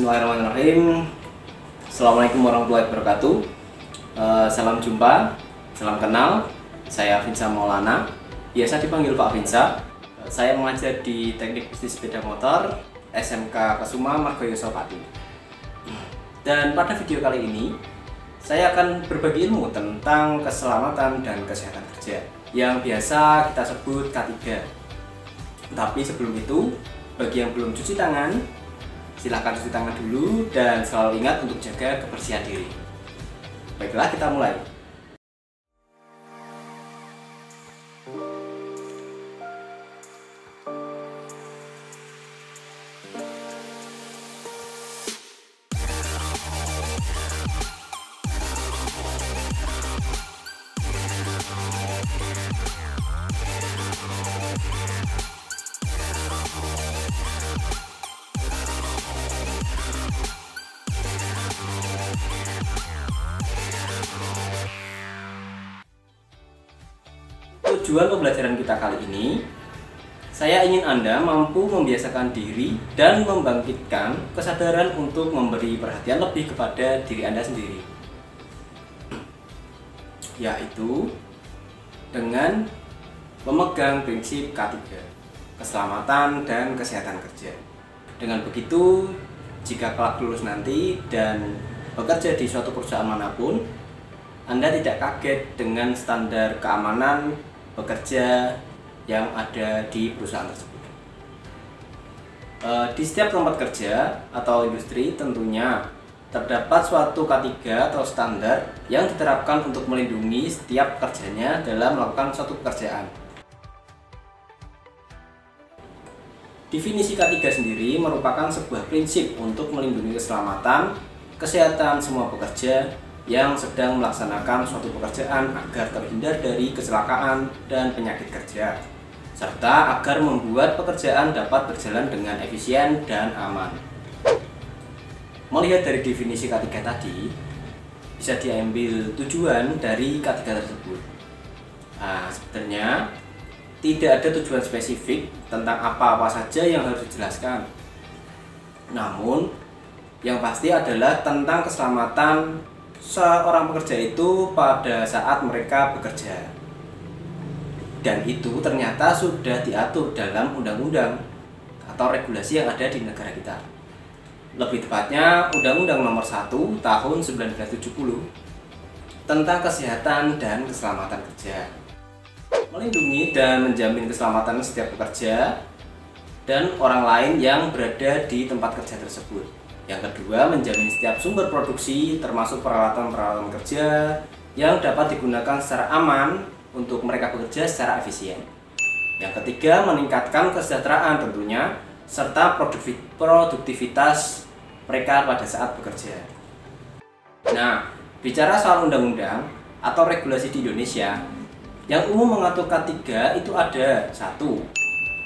Bismillahirrahmanirrahim. Assalamualaikum warahmatullahi wabarakatuh. Salam jumpa, salam kenal. Saya Vinsa Maulana, biasa dipanggil Pak Vinsa. Saya mengajar di Teknik Bisnis Sepeda Motor SMK Kesuma Margoyoso Pati. Dan pada video kali ini saya akan berbagi ilmu tentang keselamatan dan kesehatan kerja yang biasa kita sebut K3. Tapi sebelum itu, bagi yang belum cuci tangan, silahkan cuci tangan dulu dan selalu ingat untuk jaga kebersihan diri. Baiklah, kita mulai. Tujuan pembelajaran kita kali ini, saya ingin Anda mampu membiasakan diri dan membangkitkan kesadaran untuk memberi perhatian lebih kepada diri Anda sendiri, yaitu dengan memegang prinsip K3, keselamatan dan kesehatan kerja. Dengan begitu, jika kelak lulus nanti dan bekerja di suatu perusahaan manapun, Anda tidak kaget dengan standar keamanan bekerja yang ada di perusahaan tersebut. Di setiap tempat kerja atau industri tentunya terdapat suatu K3 atau standar yang diterapkan untuk melindungi setiap pekerjanya dalam melakukan suatu pekerjaan. Definisi K3 sendiri merupakan sebuah prinsip untuk melindungi keselamatan, kesehatan semua pekerja yang sedang melaksanakan suatu pekerjaan agar terhindar dari kecelakaan dan penyakit kerja, serta agar membuat pekerjaan dapat berjalan dengan efisien dan aman. Melihat dari definisi K3 tadi, bisa diambil tujuan dari K3 tersebut. Nah, sebenarnya tidak ada tujuan spesifik tentang apa-apa saja yang harus dijelaskan. Namun, yang pasti adalah tentang keselamatan seorang pekerja itu pada saat mereka bekerja, dan itu ternyata sudah diatur dalam undang-undang atau regulasi yang ada di negara kita. Lebih tepatnya Undang-Undang Nomor 1 Tahun 1970 tentang kesehatan dan keselamatan kerja, melindungi dan menjamin keselamatan setiap pekerja dan orang lain yang berada di tempat kerja tersebut. Yang kedua, menjamin setiap sumber produksi termasuk peralatan-peralatan kerja yang dapat digunakan secara aman untuk mereka bekerja secara efisien. Yang ketiga, meningkatkan kesejahteraan tentunya serta produktivitas mereka pada saat bekerja. Nah, bicara soal undang-undang atau regulasi di Indonesia yang umum mengatur K3 itu ada: 1.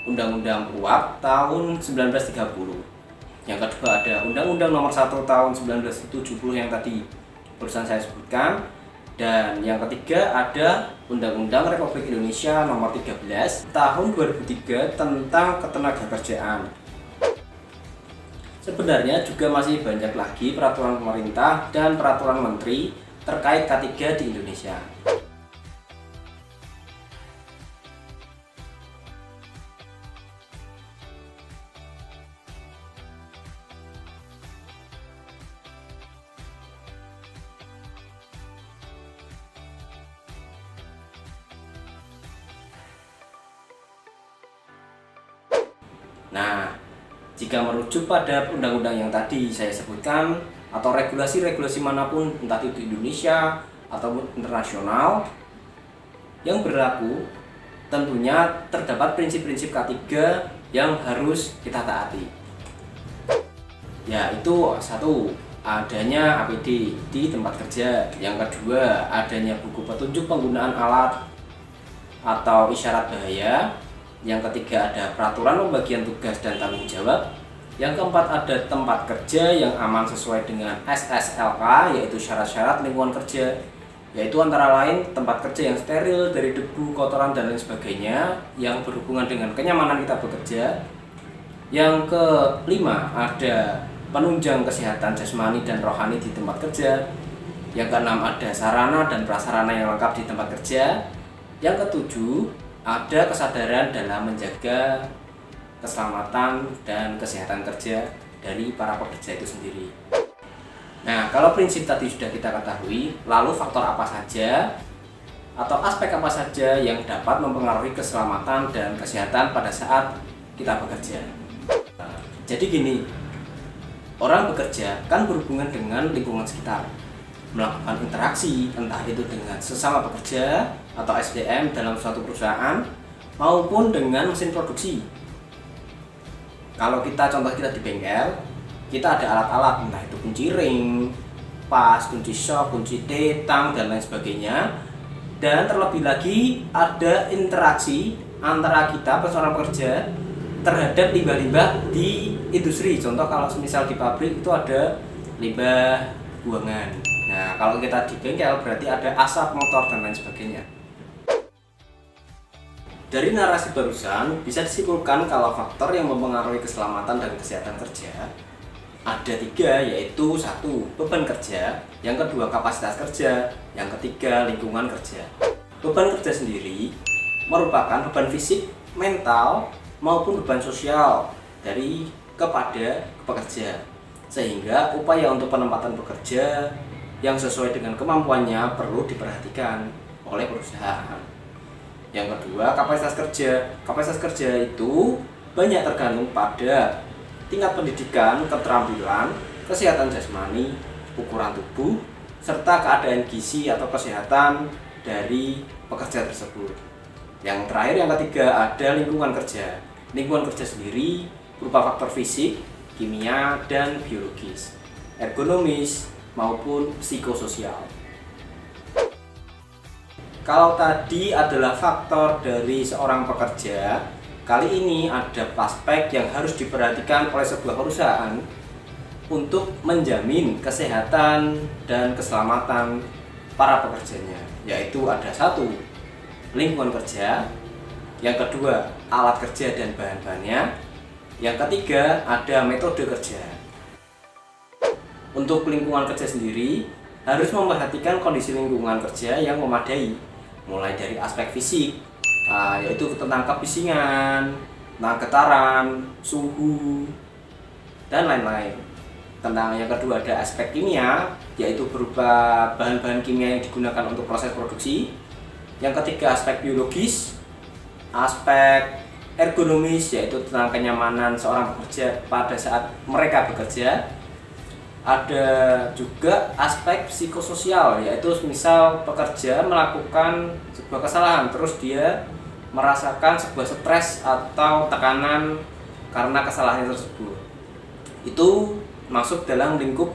Undang-Undang UAP tahun 1930. Yang kedua ada Undang-Undang Nomor 1 Tahun 1970 yang tadi barusan saya sebutkan. Dan yang ketiga ada Undang-Undang Republik Indonesia Nomor 13 Tahun 2003 tentang Ketenagakerjaan. Sebenarnya juga masih banyak lagi peraturan pemerintah dan peraturan menteri terkait K3 di Indonesia. Nah, jika merujuk pada undang-undang yang tadi saya sebutkan atau regulasi-regulasi manapun, entah itu Indonesia ataupun internasional yang berlaku, tentunya terdapat prinsip-prinsip K3 yang harus kita taati. Yaitu 1. Adanya APD di tempat kerja. Yang kedua, adanya buku petunjuk penggunaan alat atau isyarat bahaya. Yang ketiga ada peraturan pembagian tugas dan tanggung jawab. Yang keempat ada tempat kerja yang aman sesuai dengan SSLK, yaitu syarat-syarat lingkungan kerja, yaitu antara lain tempat kerja yang steril dari debu, kotoran dan lain sebagainya yang berhubungan dengan kenyamanan kita bekerja. Yang kelima ada menunjang kesehatan jasmani dan rohani di tempat kerja. Yang keenam, ada sarana dan prasarana yang lengkap di tempat kerja. Yang ketujuh, ada kesadaran dalam menjaga keselamatan dan kesehatan kerja dari para pekerja itu sendiri. Nah, kalau prinsip tadi sudah kita ketahui, lalu faktor apa saja atau aspek apa saja yang dapat mempengaruhi keselamatan dan kesehatan pada saat kita bekerja. Nah, jadi gini, orang bekerja kan berhubungan dengan lingkungan sekitar, melakukan interaksi entah itu dengan sesama pekerja atau SDM dalam suatu perusahaan maupun dengan mesin produksi. Kalau kita di bengkel, kita ada alat-alat entah itu kunci ring, pas, kunci shock, kunci T, tang dan lain sebagainya. Dan terlebih lagi ada interaksi antara kita seorang pekerja terhadap limbah-limbah di industri. Contoh kalau misal di pabrik itu ada limbah buangan. Nah, kalau kita di bengkel berarti ada asap motor dan lain sebagainya. Dari narasi barusan bisa disimpulkan kalau faktor yang mempengaruhi keselamatan dan kesehatan kerja ada 3, yaitu 1, beban kerja, yang kedua kapasitas kerja, yang ketiga lingkungan kerja. Beban kerja sendiri merupakan beban fisik, mental, maupun beban sosial dari kepada pekerja, sehingga upaya untuk penempatan pekerja yang sesuai dengan kemampuannya perlu diperhatikan oleh perusahaan. Yang kedua, kapasitas kerja. Kapasitas kerja itu banyak tergantung pada tingkat pendidikan, keterampilan, kesehatan jasmani, ukuran tubuh, serta keadaan gizi atau kesehatan dari pekerja tersebut. Yang terakhir, yang ketiga, ada lingkungan kerja. Lingkungan kerja sendiri berupa faktor fisik, kimia, dan biologis, ergonomis, maupun psikososial. Kalau tadi adalah faktor dari seorang pekerja, kali ini ada aspek yang harus diperhatikan oleh sebuah perusahaan untuk menjamin kesehatan dan keselamatan para pekerjanya, yaitu ada 1, lingkungan kerja, yang kedua, alat kerja dan bahan-bahannya, yang ketiga, ada metode kerja. Untuk lingkungan kerja sendiri, harus memperhatikan kondisi lingkungan kerja yang memadai, mulai dari aspek fisik, yaitu tentang kebisingan, tentang getaran, suhu, dan lain-lain. Tentang yang kedua ada aspek kimia, yaitu berupa bahan-bahan kimia yang digunakan untuk proses produksi. Yang ketiga aspek biologis, aspek ergonomis, yaitu tentang kenyamanan seorang pekerja pada saat mereka bekerja. Ada juga aspek psikososial, yaitu misal pekerja melakukan sebuah kesalahan terus dia merasakan sebuah stres atau tekanan karena kesalahan tersebut. Itu masuk dalam lingkup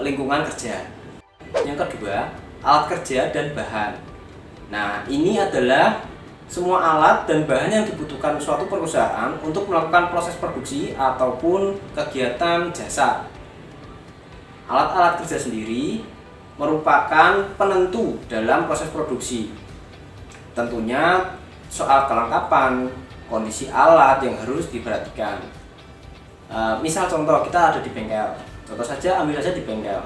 lingkungan kerja. Yang kedua, alat kerja dan bahan. Nah, ini adalah semua alat dan bahan yang dibutuhkan suatu perusahaan untuk melakukan proses produksi ataupun kegiatan jasa. Alat-alat kerja sendiri merupakan penentu dalam proses produksi. Tentunya soal kelengkapan, kondisi alat yang harus diperhatikan. Misal contoh, kita ada di bengkel. Contoh saja, ambil saja di bengkel.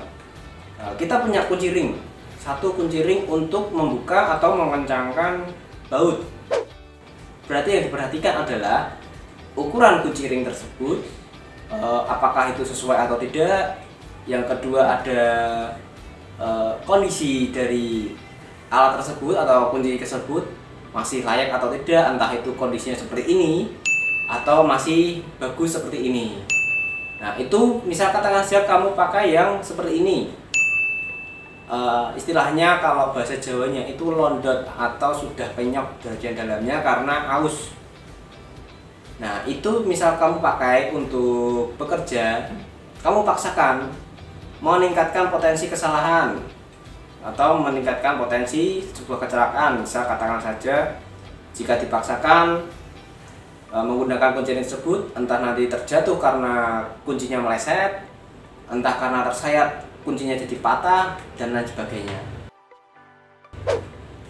Kita punya kunci ring. 1 kunci ring untuk membuka atau mengencangkan baut. Berarti yang diperhatikan adalah ukuran kunci ring tersebut, apakah itu sesuai atau tidak. Yang kedua ada kondisi dari alat tersebut atau kunci tersebut masih layak atau tidak, entah itu kondisinya seperti ini atau masih bagus seperti ini. Nah, itu misal katakan saja kamu pakai yang seperti ini, istilahnya kalau bahasa Jawanya itu londot atau sudah penyok bagian dalamnya karena aus. Nah, itu misal kamu pakai untuk bekerja, kamu paksakan meningkatkan potensi kesalahan atau meningkatkan potensi sebuah kecelakaan. Misal katakan saja jika dipaksakan menggunakan kunci tersebut, entah nanti terjatuh karena kuncinya meleset, entah karena tersayat kuncinya jadi patah, dan lain sebagainya.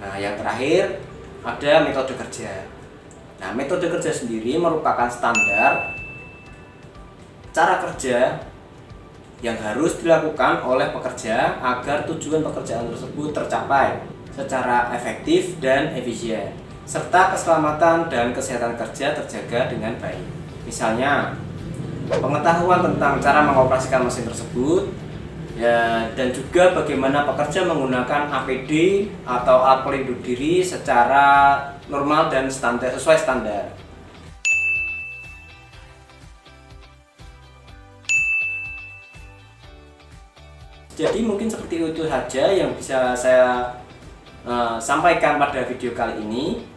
Nah, yang terakhir ada metode kerja. Nah, metode kerja sendiri merupakan standar cara kerja yang harus dilakukan oleh pekerja agar tujuan pekerjaan tersebut tercapai secara efektif dan efisien, serta keselamatan dan kesehatan kerja terjaga dengan baik. Misalnya, pengetahuan tentang cara mengoperasikan mesin tersebut, ya, dan juga bagaimana pekerja menggunakan APD atau alat pelindung diri secara normal dan standar, sesuai standar. Jadi mungkin seperti itu saja yang bisa saya sampaikan pada video kali ini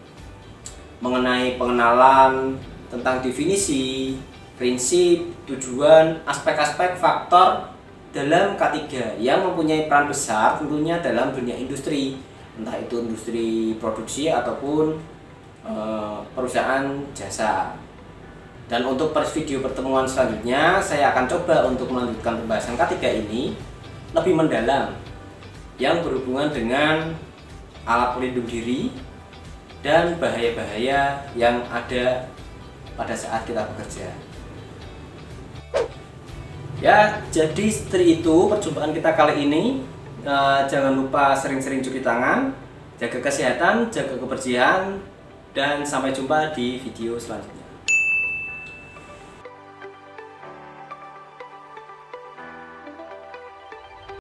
mengenai pengenalan tentang definisi, prinsip, tujuan, aspek-aspek faktor dalam K3 yang mempunyai peran besar tentunya dalam dunia industri, entah itu industri produksi ataupun perusahaan jasa. Dan untuk video pertemuan selanjutnya saya akan coba untuk melanjutkan pembahasan K3 ini lebih mendalam yang berhubungan dengan alat pelindung diri dan bahaya-bahaya yang ada pada saat kita bekerja. Ya, jadi seperti itu perjumpaan kita kali ini. Jangan lupa sering-sering cuci tangan, jaga kesehatan, jaga kebersihan, dan sampai jumpa di video selanjutnya.